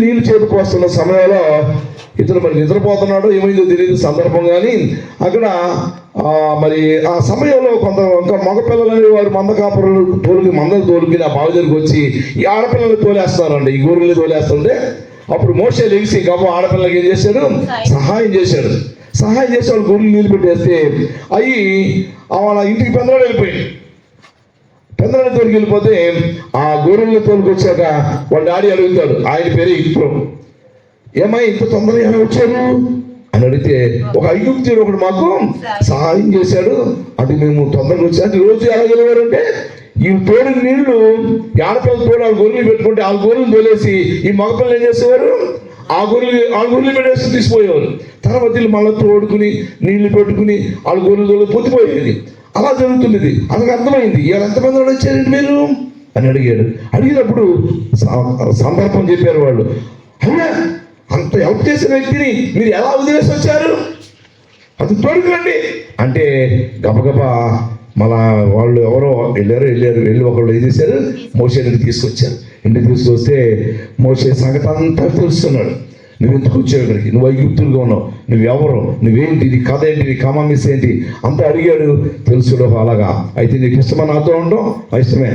నీళ్ళు చేతిపోస్తున్న సమయంలో ఇతను మరి నిద్రపోతున్నాడు, ఏమైందో తెలియదు సందర్భం. కానీ అక్కడ మరి ఆ సమయంలో కొంత ఇంకా మగపిల్లలు అనేవారు మంద కాపురులు మందలు తోలుకుని ఆ బావి దగ్గరికి వచ్చి ఈ ఆడపిల్లలు తోలేస్తున్నారండి, ఈ గొర్రెలు తోలేస్తుంటే అప్పుడు మోషే లెగిసి గబ ఆడపిల్లలకి ఏం చేశాడు, సహాయం చేశాడు. సహాయం చేసి వాళ్ళు గొర్రెలు నీళ్ళు పెట్టేస్తే అవి వాళ్ళ ఇంటికి పెందరాడు వెళ్ళిపోయింది. పెందరాడు తోలికి వెళ్ళిపోతే ఆ గొర్రెలు తోలుకొచ్చాక వాళ్ళ డాడీ అడుగుతాడు, ఆయన పేరే ఇప్పుడు, ఏమై ఇంత తొందరగా ఎలా వచ్చారు అని అడిగితే ఒక ఐగుప్తీయుడు ఒకడు మాకు సహాయం చేశాడు, అది మేము తొందరగా వచ్చాము. రోజు ఎలా గెలివారంటే ఈ తోడు నీళ్లు ఆడపిల్లల తోడు వాళ్ళ గొర్రెలు పెట్టుకుంటే వాళ్ళ గొర్రెలు తోలేసి ఈ మగపిల్లలు ఏం చేసేవారు, ఆ గొర్రెలు పెట్టేసి తీసిపోయేవారు. తర్వాత వీళ్ళు మళ్ళీ తోడుకుని నీళ్లు పెట్టుకుని వాళ్ళ గొర్రెలు తోడు పొత్తిపోయేది. అలా జరుగుతున్నది. అందుకు అర్థమైంది, ఇవాళ ఎంతమంది వాళ్ళు వచ్చారండి మీరు అని అడిగాడు. అడిగినప్పుడు సందర్భం చెప్పారు వాళ్ళు, అయ్యా అంత హెల్ప్ చేసిన వ్యక్తిని మీరు ఎలా వదిలేసి వచ్చారు, అది తోడుకురండి అంటే గబగబా మళ్ళా వాళ్ళు ఎవరో వెళ్ళి ఒకళ్ళు ఏం చేశారు, మోషే ఇంటికి తీసుకొచ్చారు. ఇంటికి తీసుకొస్తే మోషే సంగతి అంతా తెలుస్తున్నాడు. నువ్వు ఎందుకు వచ్చావు ఇక్కడికి, నువ్వు ఐగుప్తులుగా ఉన్నావు, నువ్వెవరు, నువ్వేంటి, నీ కథ ఏంటి, నీ కమామిస్ ఏంటి అంతా అడిగాడు. తెలుసుడు అలాగా. అయితే నీకు ఇష్టమా నాతో ఉండడం? ఇష్టమే.